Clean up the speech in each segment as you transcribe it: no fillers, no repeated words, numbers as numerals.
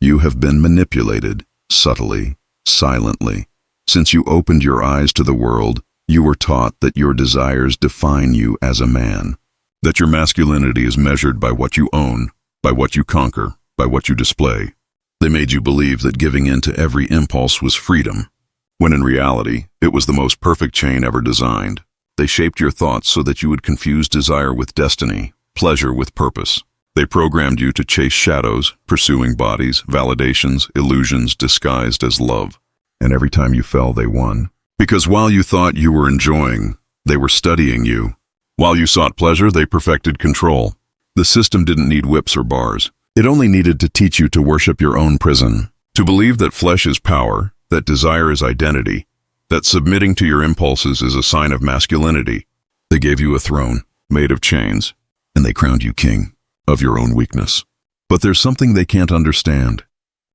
You have been manipulated, subtly, silently. Since you opened your eyes to the world, you were taught that your desires define you as a man, that your masculinity is measured by what you own, by what you conquer, by what you display. They made you believe that giving in to every impulse was freedom, when in reality, it was the most perfect chain ever designed. They shaped your thoughts so that you would confuse desire with destiny, pleasure with purpose. They programmed you to chase shadows, pursuing bodies, validations, illusions disguised as love. And every time you fell, they won. Because while you thought you were enjoying, they were studying you. While you sought pleasure, they perfected control. The system didn't need whips or bars. It only needed to teach you to worship your own prison, to believe that flesh is power, that desire is identity, that submitting to your impulses is a sign of masculinity. They gave you a throne, made of chains, and they crowned you king of your own weakness. But there's something they can't understand.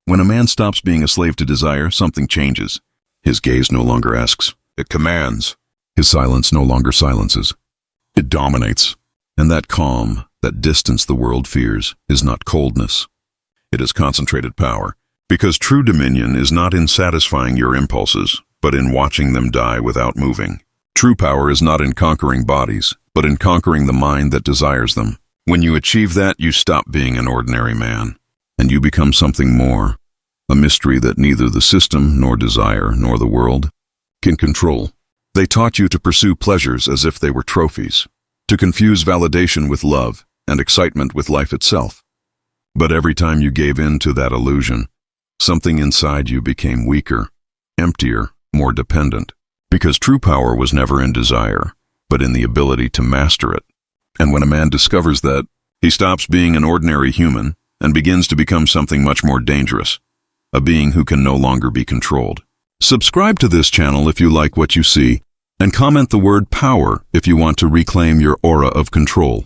When a man stops being a slave to desire, something changes. His gaze no longer asks, it commands. His silence no longer silences. It dominates. And that calm, that distance the world fears, is not coldness. It is concentrated power. Because true dominion is not in satisfying your impulses, but in watching them die without moving. True power is not in conquering bodies, but in conquering the mind that desires them. When you achieve that, you stop being an ordinary man, and you become something more, a mystery that neither the system, nor desire, nor the world can control. They taught you to pursue pleasures as if they were trophies, to confuse validation with love and excitement with life itself. But every time you gave in to that illusion, something inside you became weaker, emptier, more dependent, because true power was never in desire, but in the ability to master it. And when a man discovers that, he stops being an ordinary human and begins to become something much more dangerous, a being who can no longer be controlled. Subscribe to this channel if you like what you see, and comment the word power if you want to reclaim your aura of control.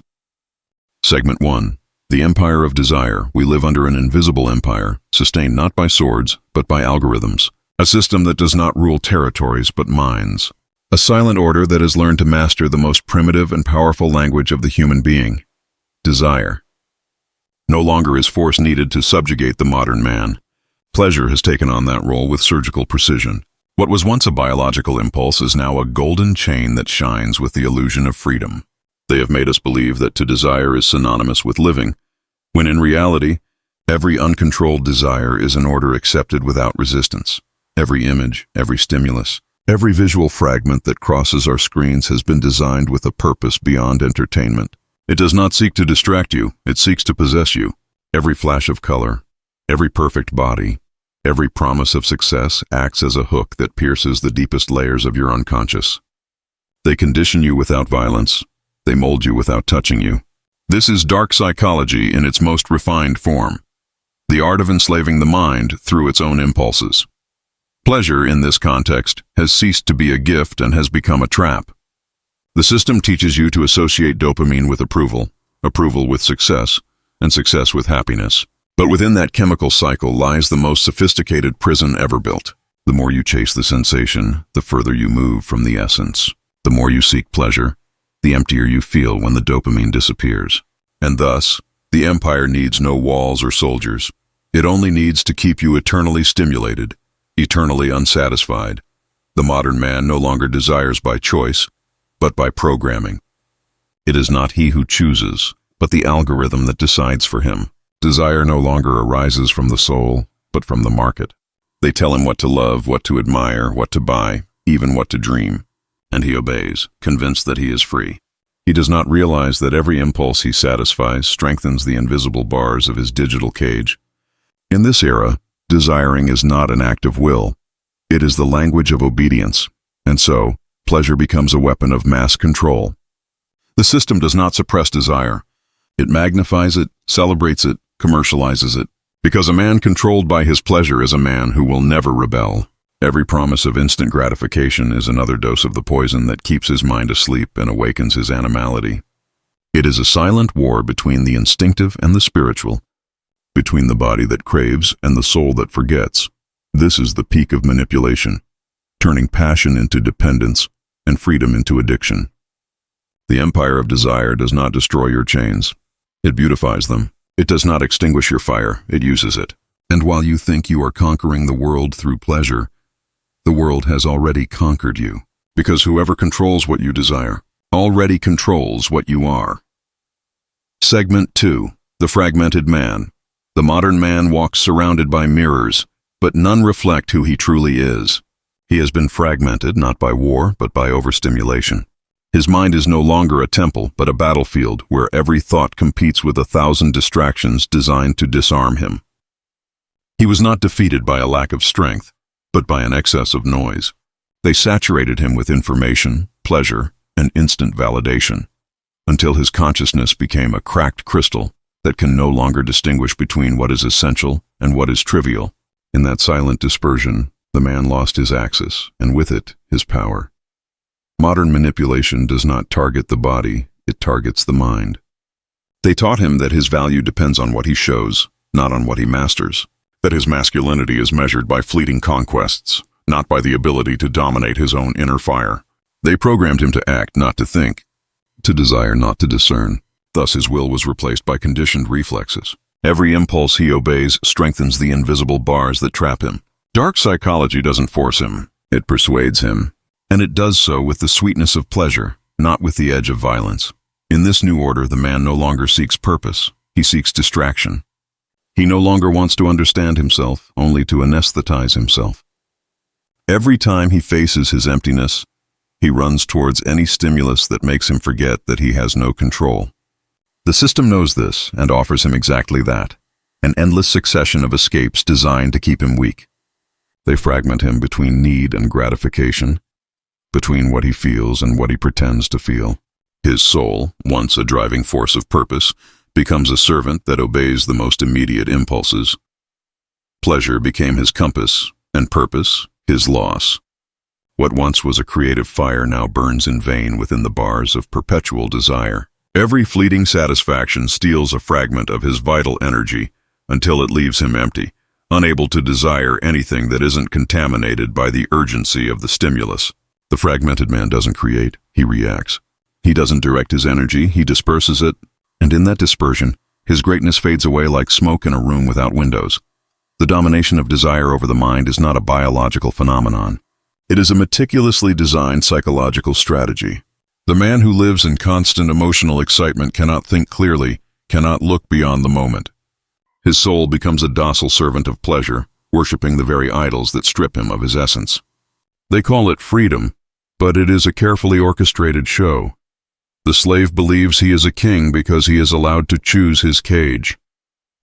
Segment 1. The Empire of Desire. We live under an invisible empire, sustained not by swords, but by algorithms. A system that does not rule territories, but minds. A silent order that has learned to master the most primitive and powerful language of the human being, desire. No longer is force needed to subjugate the modern man. Pleasure has taken on that role with surgical precision. What was once a biological impulse is now a golden chain that shines with the illusion of freedom. They have made us believe that to desire is synonymous with living, when in reality, every uncontrolled desire is an order accepted without resistance. Every image, every stimulus, every visual fragment that crosses our screens has been designed with a purpose beyond entertainment. It does not seek to distract you, it seeks to possess you. Every flash of color, every perfect body, every promise of success acts as a hook that pierces the deepest layers of your unconscious. They condition you without violence. They mold you without touching you. This is dark psychology in its most refined form. The art of enslaving the mind through its own impulses. Pleasure, in this context, has ceased to be a gift and has become a trap. The system teaches you to associate dopamine with approval, approval with success, and success with happiness. But within that chemical cycle lies the most sophisticated prison ever built. The more you chase the sensation, the further you move from the essence. The more you seek pleasure, the emptier you feel when the dopamine disappears. And thus, the empire needs no walls or soldiers. It only needs to keep you eternally stimulated, eternally unsatisfied. The modern man no longer desires by choice, but by programming. It is not he who chooses, but the algorithm that decides for him. Desire no longer arises from the soul, but from the market. They tell him what to love, what to admire, what to buy, even what to dream. And he obeys, convinced that he is free. He does not realize that every impulse he satisfies strengthens the invisible bars of his digital cage. In this era, desiring is not an act of will. It is the language of obedience, and so, pleasure becomes a weapon of mass control. The system does not suppress desire. It magnifies it, celebrates it, commercializes it, because a man controlled by his pleasure is a man who will never rebel. Every promise of instant gratification is another dose of the poison that keeps his mind asleep and awakens his animality. It is a silent war between the instinctive and the spiritual, between the body that craves and the soul that forgets. This is the peak of manipulation, turning passion into dependence and freedom into addiction. The empire of desire does not destroy your chains. It beautifies them. It does not extinguish your fire. It uses it. And while you think you are conquering the world through pleasure, the world has already conquered you, because whoever controls what you desire already controls what you are. Segment 2. The Fragmented Man. The modern man walks surrounded by mirrors, but none reflect who he truly is. He has been fragmented not by war, but by overstimulation. His mind is no longer a temple, but a battlefield where every thought competes with 1,000 distractions designed to disarm him. He was not defeated by a lack of strength, but by an excess of noise. They saturated him with information, pleasure, and instant validation, until his consciousness became a cracked crystal that can no longer distinguish between what is essential and what is trivial. In that silent dispersion, the man lost his axis, and with it, his power. Modern manipulation does not target the body, it targets the mind. They taught him that his value depends on what he shows, not on what he masters. That his masculinity is measured by fleeting conquests, not by the ability to dominate his own inner fire. They programmed him to act, not to think, to desire, not to discern. Thus his will was replaced by conditioned reflexes. Every impulse he obeys strengthens the invisible bars that trap him. Dark psychology doesn't force him, it persuades him. And it does so with the sweetness of pleasure, not with the edge of violence. In this new order, the man no longer seeks purpose, he seeks distraction. He no longer wants to understand himself, only to anesthetize himself. Every time he faces his emptiness, he runs towards any stimulus that makes him forget that he has no control. The system knows this and offers him exactly that, an endless succession of escapes designed to keep him weak. They fragment him between need and gratification, between what he feels and what he pretends to feel. His soul, once a driving force of purpose, becomes a servant that obeys the most immediate impulses. Pleasure became his compass, and purpose his loss. What once was a creative fire now burns in vain within the bars of perpetual desire. Every fleeting satisfaction steals a fragment of his vital energy until it leaves him empty, unable to desire anything that isn't contaminated by the urgency of the stimulus. The fragmented man doesn't create, he reacts. He doesn't direct his energy, he disperses it, and in that dispersion, his greatness fades away like smoke in a room without windows. The domination of desire over the mind is not a biological phenomenon. It is a meticulously designed psychological strategy. The man who lives in constant emotional excitement cannot think clearly, cannot look beyond the moment. His soul becomes a docile servant of pleasure, worshipping the very idols that strip him of his essence. They call it freedom, but it is a carefully orchestrated show. The slave believes he is a king because he is allowed to choose his cage.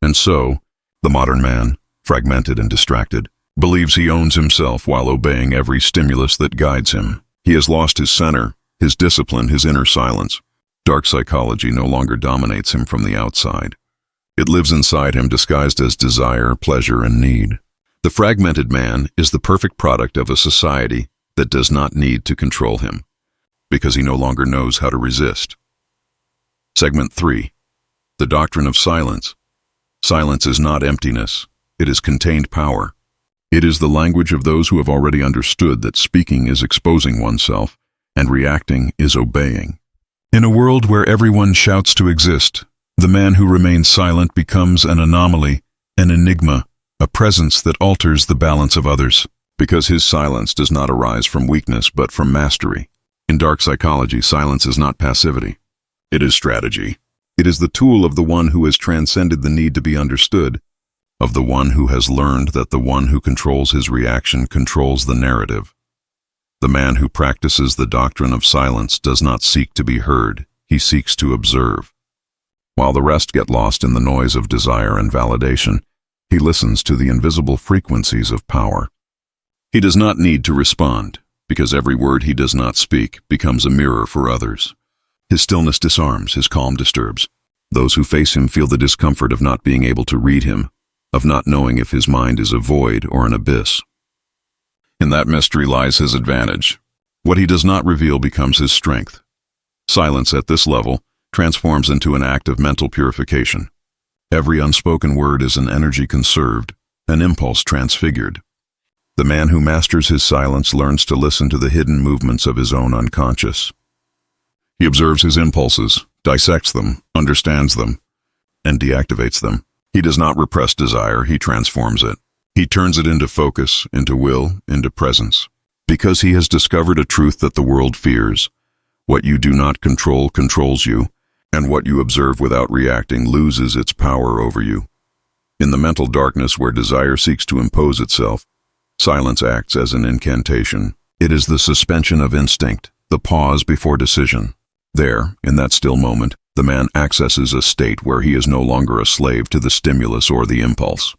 And so, the modern man, fragmented and distracted, believes he owns himself while obeying every stimulus that guides him. He has lost his center, his discipline, his inner silence. Dark psychology no longer dominates him from the outside. It lives inside him disguised as desire, pleasure, and need. The fragmented man is the perfect product of a society that does not need to control him, because he no longer knows how to resist. Segment 3. The Doctrine of Silence. Silence is not emptiness, it is contained power. It is the language of those who have already understood that speaking is exposing oneself, and reacting is obeying. In a world where everyone shouts to exist, the man who remains silent becomes an anomaly, an enigma, a presence that alters the balance of others, because his silence does not arise from weakness but from mastery. In dark psychology, silence is not passivity. It is strategy. It is the tool of the one who has transcended the need to be understood, of the one who has learned that the one who controls his reaction controls the narrative. The man who practices the doctrine of silence does not seek to be heard, he seeks to observe. While the rest get lost in the noise of desire and validation, he listens to the invisible frequencies of power. He does not need to respond, because every word he does not speak becomes a mirror for others. His stillness disarms, his calm disturbs. Those who face him feel the discomfort of not being able to read him, of not knowing if his mind is a void or an abyss. In that mystery lies his advantage. What he does not reveal becomes his strength. Silence at this level transforms into an act of mental purification. Every unspoken word is an energy conserved, an impulse transfigured. The man who masters his silence learns to listen to the hidden movements of his own unconscious. He observes his impulses, dissects them, understands them, and deactivates them. He does not repress desire, he transforms it. He turns it into focus, into will, into presence. Because he has discovered a truth that the world fears. What you do not control controls you, and what you observe without reacting loses its power over you. In the mental darkness where desire seeks to impose itself, silence acts as an incantation. It is the suspension of instinct, the pause before decision. There, in that still moment, the man accesses a state where he is no longer a slave to the stimulus or the impulse.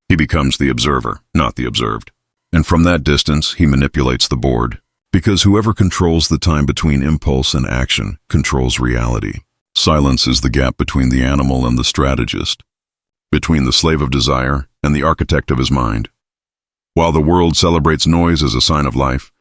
He becomes the observer, not the observed. And from that distance, he manipulates the board. Because whoever controls the time between impulse and action controls reality. Silence is the gap between the animal and the strategist, between the slave of desire and the architect of his mind. While the world celebrates noise as a sign of life,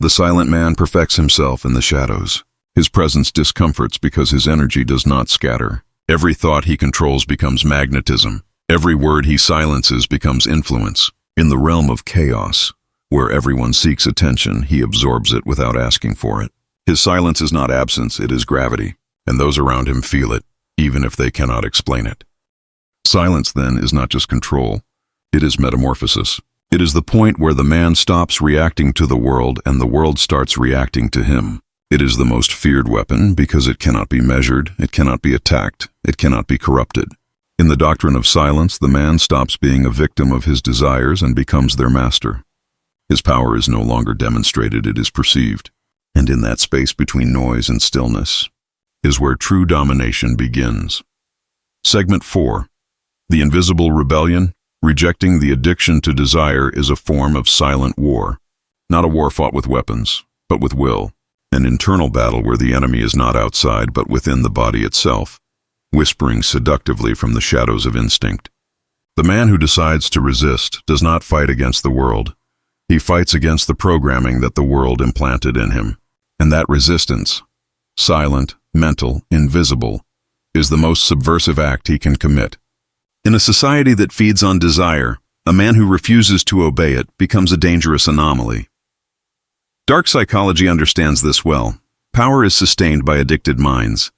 the silent man perfects himself in the shadows. His presence discomforts because his energy does not scatter. Every thought he controls becomes magnetism. Every word he silences becomes influence. In the realm of chaos, where everyone seeks attention, he absorbs it without asking for it. His silence is not absence, it is gravity, and those around him feel it, even if they cannot explain it. Silence, then, is not just control, it is metamorphosis. It is the point where the man stops reacting to the world and the world starts reacting to him. It is the most feared weapon because it cannot be measured, it cannot be attacked, it cannot be corrupted. In the doctrine of silence, the man stops being a victim of his desires and becomes their master. His power is no longer demonstrated, it is perceived. And in that space between noise and stillness is where true domination begins. Segment 4. The invisible rebellion. Rejecting the addiction to desire is a form of silent war. Not a war fought with weapons, but with will. An internal battle where the enemy is not outside but within the body itself, whispering seductively from the shadows of instinct. The man who decides to resist does not fight against the world. He fights against the programming that the world implanted in him. And that resistance, silent, mental, invisible, is the most subversive act he can commit. In a society that feeds on desire, a man who refuses to obey it becomes a dangerous anomaly. Dark psychology understands this well. Power is sustained by addicted minds.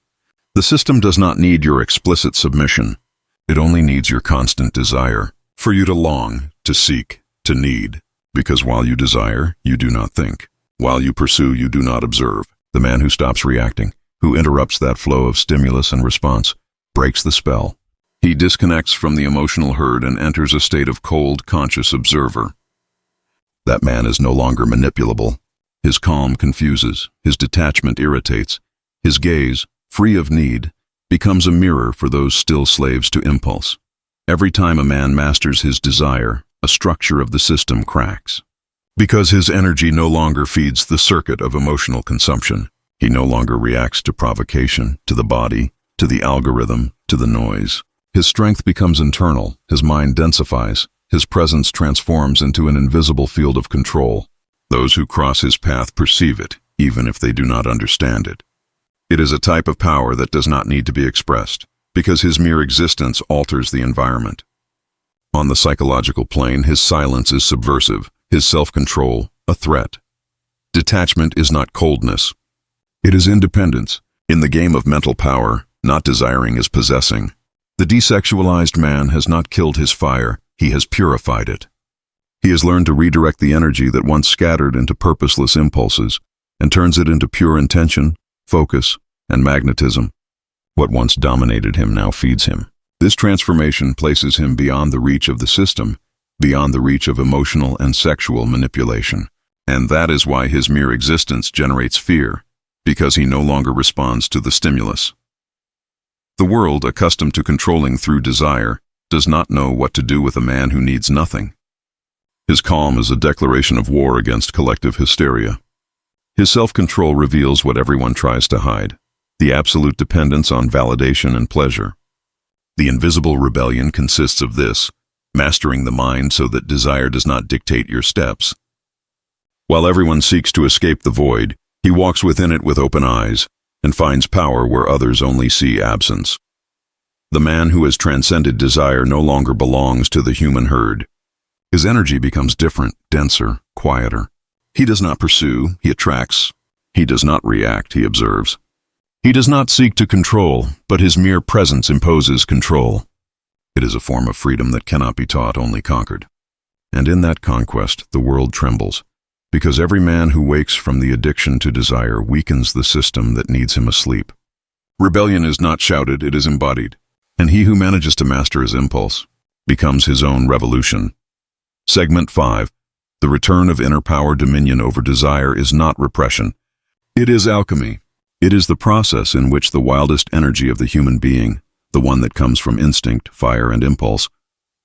The system does not need your explicit submission. It only needs your constant desire, for you to long, to seek, to need. Because while you desire, you do not think. While you pursue, you do not observe. The man who stops reacting, who interrupts that flow of stimulus and response, breaks the spell. He disconnects from the emotional herd and enters a state of cold, conscious observer. That man is no longer manipulable. His calm confuses, his detachment irritates. His gaze, free of need, becomes a mirror for those still slaves to impulse. Every time a man masters his desire, a structure of the system cracks. Because his energy no longer feeds the circuit of emotional consumption, he no longer reacts to provocation, to the body, to the algorithm, to the noise. His strength becomes internal, his mind densifies, his presence transforms into an invisible field of control. Those who cross his path perceive it, even if they do not understand it. It is a type of power that does not need to be expressed, because his mere existence alters the environment. On the psychological plane, his silence is subversive, his self-control a threat. Detachment is not coldness. It is independence. In the game of mental power, not desiring is possessing. The desexualized man has not killed his fire, he has purified it. He has learned to redirect the energy that once scattered into purposeless impulses and turns it into pure intention, focus, and magnetism. What once dominated him now feeds him. This transformation places him beyond the reach of the system, beyond the reach of emotional and sexual manipulation. And that is why his mere existence generates fear, because he no longer responds to the stimulus. The world, accustomed to controlling through desire, does not know what to do with a man who needs nothing. His calm is a declaration of war against collective hysteria. His self-control reveals what everyone tries to hide, the absolute dependence on validation and pleasure. The invisible rebellion consists of this, mastering the mind so that desire does not dictate your steps. While everyone seeks to escape the void, he walks within it with open eyes and finds power where others only see absence. The man who has transcended desire no longer belongs to the human herd. His energy becomes different, denser, quieter. He does not pursue, he attracts. He does not react, he observes. He does not seek to control, but his mere presence imposes control. It is a form of freedom that cannot be taught, only conquered. And in that conquest, the world trembles, because every man who wakes from the addiction to desire weakens the system that needs him asleep. Rebellion is not shouted, it is embodied, and he who manages to master his impulse becomes his own revolution. Segment 5. The return of inner power. Dominion over desire is not repression. It is alchemy. It is the process in which the wildest energy of the human being, the one that comes from instinct, fire, and impulse,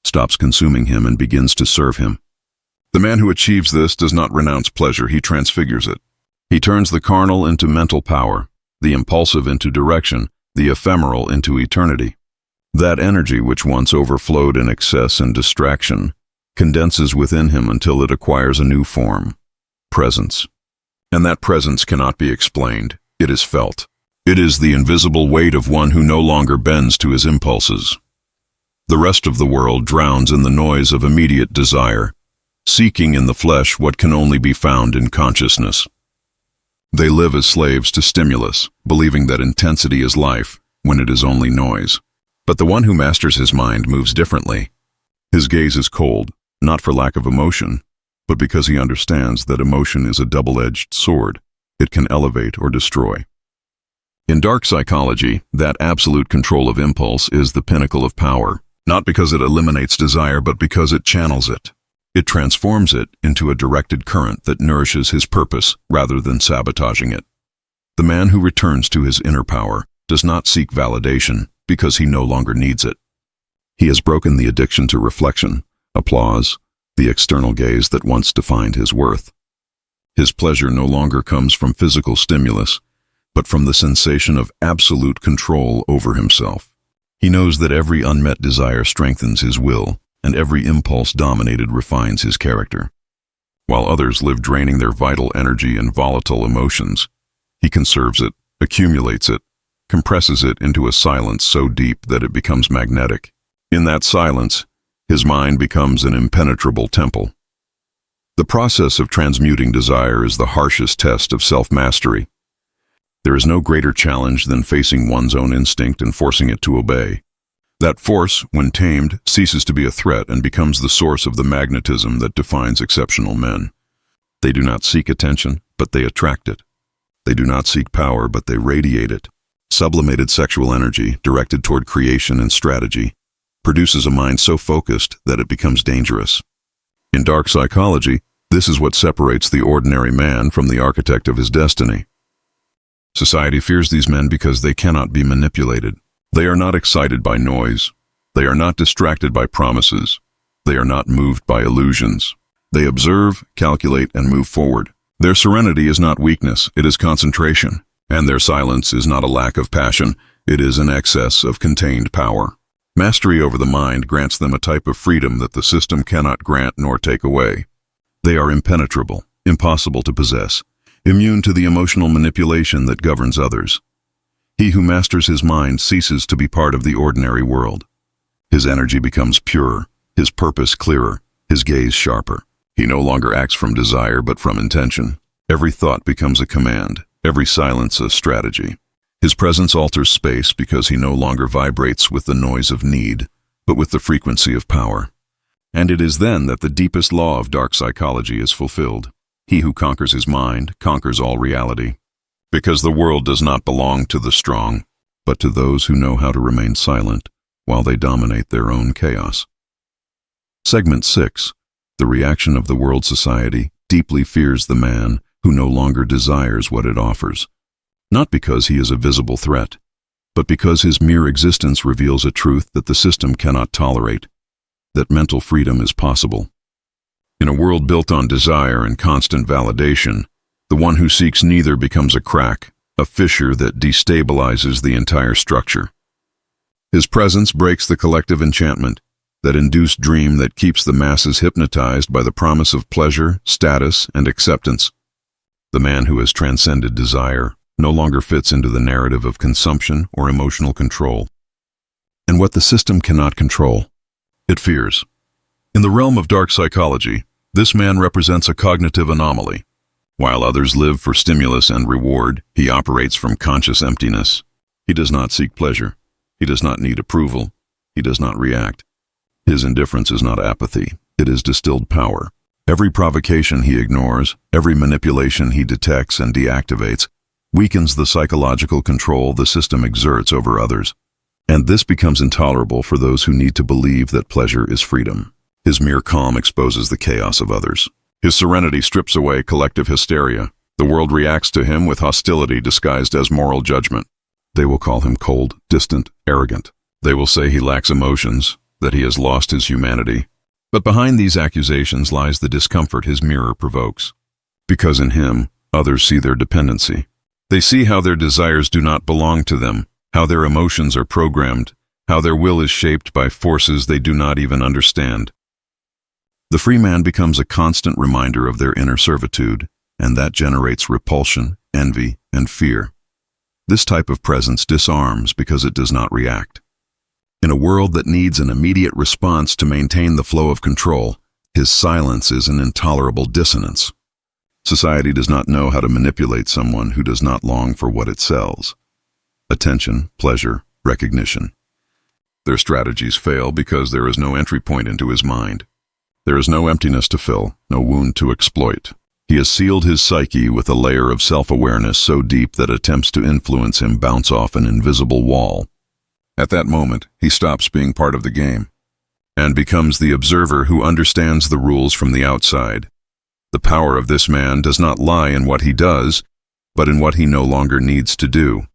stops consuming him and begins to serve him. The man who achieves this does not renounce pleasure, he transfigures it. He turns the carnal into mental power, the impulsive into direction, the ephemeral into eternity. That energy which once overflowed in excess and distraction condenses within him until it acquires a new form, presence. And that presence cannot be explained, it is felt. It is the invisible weight of one who no longer bends to his impulses. The rest of the world drowns in the noise of immediate desire, seeking in the flesh what can only be found in consciousness. They live as slaves to stimulus, believing that intensity is life when it is only noise. But the one who masters his mind moves differently. His gaze is cold, not for lack of emotion, but because he understands that emotion is a double-edged sword. It can elevate or destroy. In dark psychology, that absolute control of impulse is the pinnacle of power, not because it eliminates desire, but because it channels it. It transforms it into a directed current that nourishes his purpose rather than sabotaging it. The man who returns to his inner power does not seek validation because he no longer needs it. He has broken the addiction to reflection, applause, the external gaze that once defined his worth. His pleasure no longer comes from physical stimulus, but from the sensation of absolute control over himself. He knows that every unmet desire strengthens his will, and every impulse dominated refines his character. While others live draining their vital energy in volatile emotions, he conserves it, accumulates it, compresses it into a silence so deep that it becomes magnetic. In that silence, his mind becomes an impenetrable temple. The process of transmuting desire is the harshest test of self-mastery. There is no greater challenge than facing one's own instinct and forcing it to obey. That force, when tamed, ceases to be a threat and becomes the source of the magnetism that defines exceptional men. They do not seek attention, but they attract it. They do not seek power, but they radiate it. Sublimated sexual energy, directed toward creation and strategy, produces a mind so focused that it becomes dangerous. In dark psychology, this is what separates the ordinary man from the architect of his destiny. Society fears these men because they cannot be manipulated. They are not excited by noise. They are not distracted by promises. They are not moved by illusions. They observe, calculate, and move forward. Their serenity is not weakness, it is concentration. And their silence is not a lack of passion, it is an excess of contained power. Mastery over the mind grants them a type of freedom that the system cannot grant nor take away. They are impenetrable, impossible to possess, immune to the emotional manipulation that governs others. He who masters his mind ceases to be part of the ordinary world. His energy becomes purer, his purpose clearer, his gaze sharper. He no longer acts from desire but from intention. Every thought becomes a command, every silence a strategy. His presence alters space because he no longer vibrates with the noise of need, but with the frequency of power. And it is then that the deepest law of dark psychology is fulfilled. He who conquers his mind conquers all reality. Because the world does not belong to the strong, but to those who know how to remain silent while they dominate their own chaos. Segment 6. The reaction of the world society deeply fears the man who no longer desires what it offers. Not because he is a visible threat, but because his mere existence reveals a truth that the system cannot tolerate, that mental freedom is possible. In a world built on desire and constant validation, the one who seeks neither becomes a crack, a fissure that destabilizes the entire structure. His presence breaks the collective enchantment, that induced dream that keeps the masses hypnotized by the promise of pleasure, status, and acceptance. The man who has transcended desire no longer fits into the narrative of consumption or emotional control. And what the system cannot control, it fears. In the realm of dark psychology, this man represents a cognitive anomaly. While others live for stimulus and reward, he operates from conscious emptiness. He does not seek pleasure. He does not need approval. he does not react. His indifference is not apathy, it is distilled power. Every provocation he ignores, every manipulation he detects and deactivates, weakens the psychological control the system exerts over others. And this becomes intolerable for those who need to believe that pleasure is freedom. His mere calm exposes the chaos of others. His serenity strips away collective hysteria. The world reacts to him with hostility disguised as moral judgment. They will call him cold, distant, arrogant. They will say he lacks emotions, that he has lost his humanity. But behind these accusations lies the discomfort his mirror provokes. Because in him, others see their dependency. They see how their desires do not belong to them, how their emotions are programmed, how their will is shaped by forces they do not even understand. The free man becomes a constant reminder of their inner servitude, and that generates repulsion, envy, and fear. This type of presence disarms because it does not react. In a world that needs an immediate response to maintain the flow of control, his silence is an intolerable dissonance. Society does not know how to manipulate someone who does not long for what it sells. Attention, pleasure, recognition. Their strategies fail because there is no entry point into his mind. There is no emptiness to fill, no wound to exploit. He has sealed his psyche with a layer of self-awareness so deep that attempts to influence him bounce off an invisible wall. At that moment, he stops being part of the game and becomes the observer who understands the rules from the outside. The power of this man does not lie in what he does, but in what he no longer needs to do.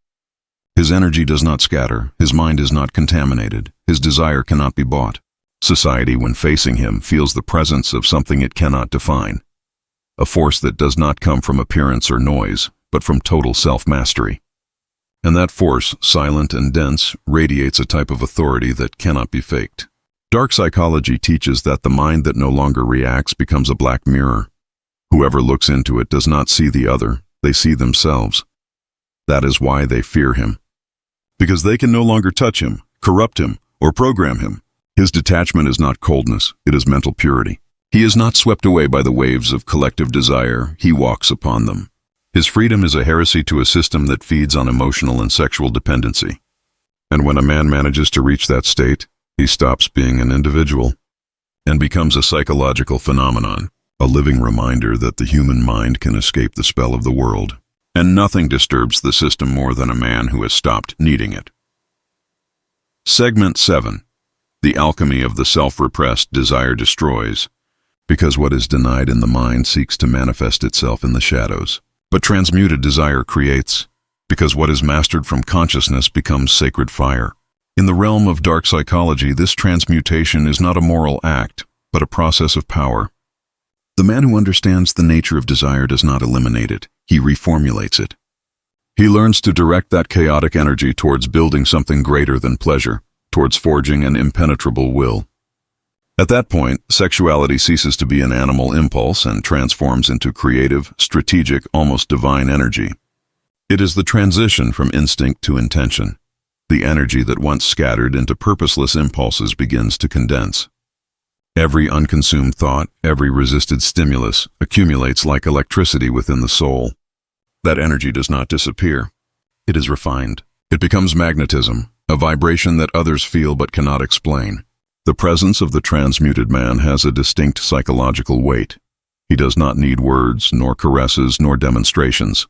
His energy does not scatter, his mind is not contaminated, his desire cannot be bought. Society, when facing him, feels the presence of something it cannot define. A force that does not come from appearance or noise, but from total self-mastery. And that force, silent and dense, radiates a type of authority that cannot be faked. Dark psychology teaches that the mind that no longer reacts becomes a black mirror. Whoever looks into it does not see the other, they see themselves. That is why they fear him. Because they can no longer touch him, corrupt him, or program him. His detachment is not coldness, it is mental purity. He is not swept away by the waves of collective desire, he walks upon them. His freedom is a heresy to a system that feeds on emotional and sexual dependency. And when a man manages to reach that state, he stops being an individual and becomes a psychological phenomenon, a living reminder that the human mind can escape the spell of the world, and nothing disturbs the system more than a man who has stopped needing it. Segment 7. The alchemy of the self-repressed desire destroys, because what is denied in the mind seeks to manifest itself in the shadows. But transmuted desire creates, because what is mastered from consciousness becomes sacred fire. In the realm of dark psychology, this transmutation is not a moral act, but a process of power. The man who understands the nature of desire does not eliminate it, he reformulates it. He learns to direct that chaotic energy towards building something greater than pleasure, towards forging an impenetrable will. At that point, sexuality ceases to be an animal impulse and transforms into creative, strategic, almost divine energy. It is the transition from instinct to intention. The energy that once scattered into purposeless impulses begins to condense. Every unconsumed thought, every resisted stimulus, accumulates like electricity within the soul. That energy does not disappear. It is refined. It becomes magnetism, a vibration that others feel but cannot explain. The presence of the transmuted man has a distinct psychological weight. He does not need words, nor caresses, nor demonstrations.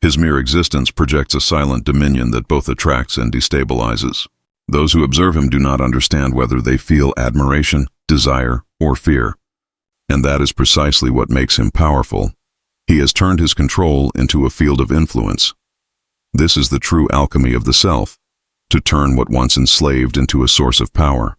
His mere existence projects a silent dominion that both attracts and destabilizes. Those who observe him do not understand whether they feel admiration, desire, or fear. And that is precisely what makes him powerful. He has turned his control into a field of influence. This is the true alchemy of the self, to turn what once enslaved into a source of power.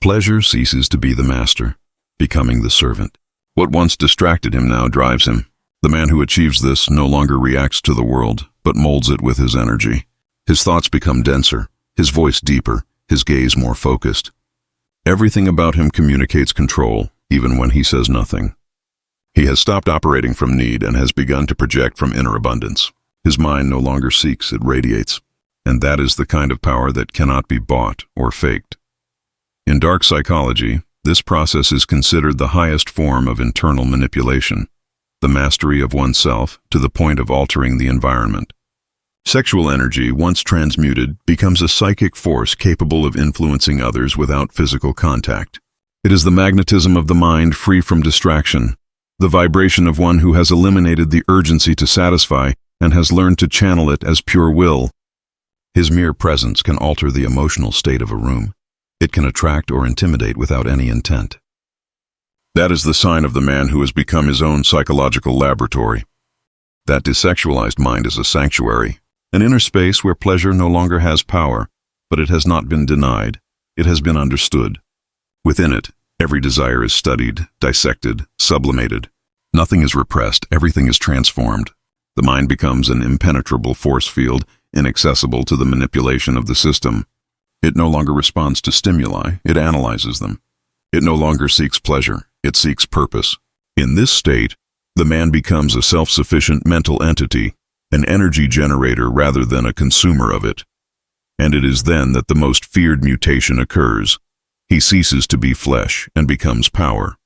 Pleasure ceases to be the master, becoming the servant. What once distracted him now drives him. The man who achieves this no longer reacts to the world, but molds it with his energy. His thoughts become denser, his voice deeper, his gaze more focused. Everything about him communicates control, even when he says nothing. He has stopped operating from need and has begun to project from inner abundance. His mind no longer seeks, it radiates. And that is the kind of power that cannot be bought or faked. In dark psychology, this process is considered the highest form of internal manipulation, the mastery of oneself to the point of altering the environment. Sexual energy, once transmuted, becomes a psychic force capable of influencing others without physical contact. It is the magnetism of the mind free from distraction, the vibration of one who has eliminated the urgency to satisfy and has learned to channel it as pure will. His mere presence can alter the emotional state of a room. It can attract or intimidate without any intent. That is the sign of the man who has become his own psychological laboratory. That desexualized mind is a sanctuary, an inner space where pleasure no longer has power, but it has not been denied. It has been understood. Within it, every desire is studied, dissected, sublimated. Nothing is repressed, everything is transformed. The mind becomes an impenetrable force field, inaccessible to the manipulation of the system. It no longer responds to stimuli, it analyzes them. It no longer seeks pleasure, it seeks purpose. In this state, the man becomes a self-sufficient mental entity, an energy generator rather than a consumer of it. And it is then that the most feared mutation occurs. He ceases to be flesh and becomes power.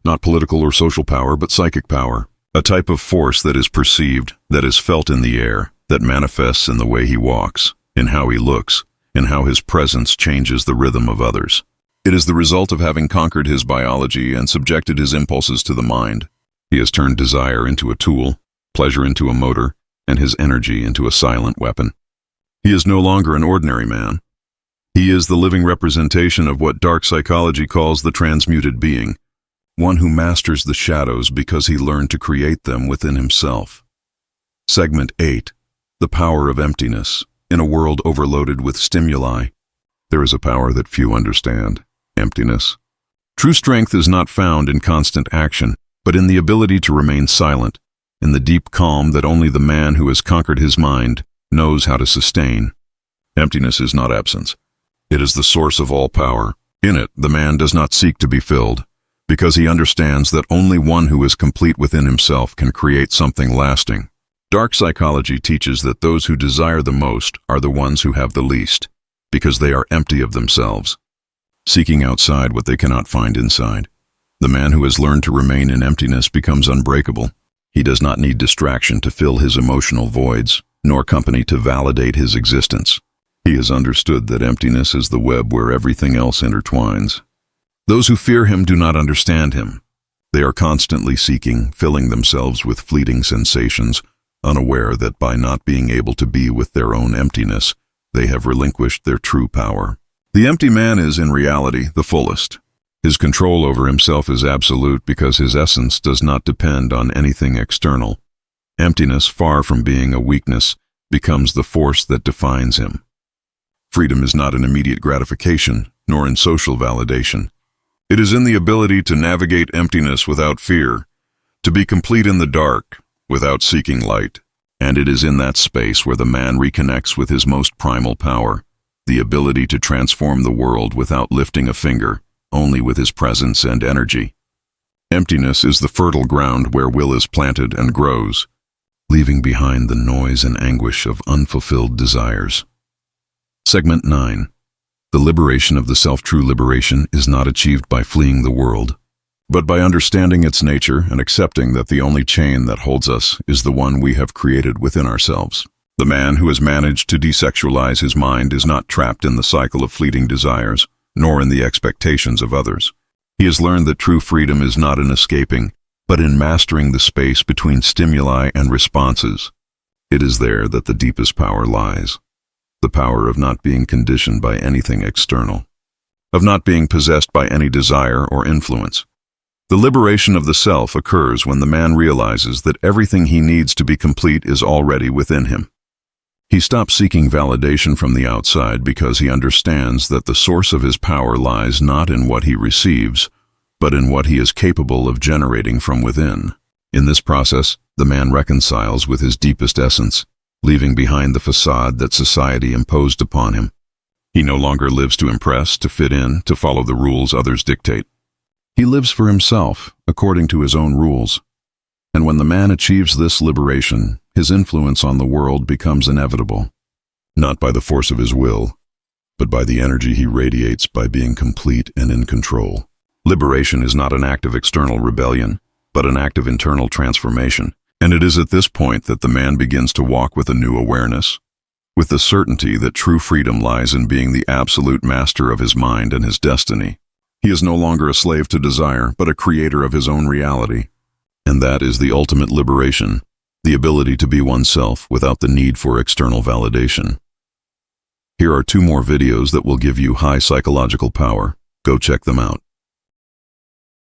Not political or social power, but psychic power. A type of force that is perceived, that is felt in the air, that manifests in the way he walks, in how he looks, in how his presence changes the rhythm of others. It is the result of having conquered his biology and subjected his impulses to the mind. He has turned desire into a tool, pleasure into a motor, and his energy into a silent weapon. He is no longer an ordinary man. He is the living representation of what dark psychology calls the transmuted being, one who masters the shadows because he learned to create them within himself. Segment 8. The power of emptiness. In a world overloaded with stimuli, there is a power that few understand: emptiness. True strength is not found in constant action, but in the ability to remain silent, in the deep calm that only the man who has conquered his mind knows how to sustain. Emptiness is not absence. It is the source of all power. In it, the man does not seek to be filled, because he understands that only one who is complete within himself can create something lasting. Dark psychology teaches that those who desire the most are the ones who have the least, because they are empty of themselves, seeking outside what they cannot find inside. The man who has learned to remain in emptiness becomes unbreakable. He does not need distraction to fill his emotional voids, nor company to validate his existence. He has understood that emptiness is the web where everything else intertwines. Those who fear him do not understand him. They are constantly seeking, filling themselves with fleeting sensations, unaware that by not being able to be with their own emptiness, they have relinquished their true power. The empty man is, in reality, the fullest. His control over himself is absolute because his essence does not depend on anything external. Emptiness, far from being a weakness, becomes the force that defines him. Freedom is not in immediate gratification, nor in social validation. It is in the ability to navigate emptiness without fear, to be complete in the dark, without seeking light. And it is in that space where the man reconnects with his most primal power, the ability to transform the world without lifting a finger, only with his presence and energy. Emptiness is the fertile ground where will is planted and grows, leaving behind the noise and anguish of unfulfilled desires. Segment 9. The liberation of the self. True liberation is not achieved by fleeing the world, but by understanding its nature and accepting that the only chain that holds us is the one we have created within ourselves. The man who has managed to desexualize his mind is not trapped in the cycle of fleeting desires, nor in the expectations of others. He has learned that true freedom is not in escaping, but in mastering the space between stimuli and responses. It is there that the deepest power lies. The power of not being conditioned by anything external, of not being possessed by any desire or influence. The liberation of the self occurs when the man realizes that everything he needs to be complete is already within him. He stops seeking validation from the outside because he understands that the source of his power lies not in what he receives, but in what he is capable of generating from within. In this process, the man reconciles with his deepest essence, leaving behind the facade that society imposed upon him. He no longer lives to impress, to fit in, to follow the rules others dictate. He lives for himself, according to his own rules. And when the man achieves this liberation, his influence on the world becomes inevitable, not by the force of his will, but by the energy he radiates by being complete and in control. Liberation is not an act of external rebellion, but an act of internal transformation. And it is at this point that the man begins to walk with a new awareness, with the certainty that true freedom lies in being the absolute master of his mind and his destiny. He is no longer a slave to desire, but a creator of his own reality. And that is the ultimate liberation, the ability to be oneself without the need for external validation. Here are 2 more videos that will give you high psychological power. Go check them out.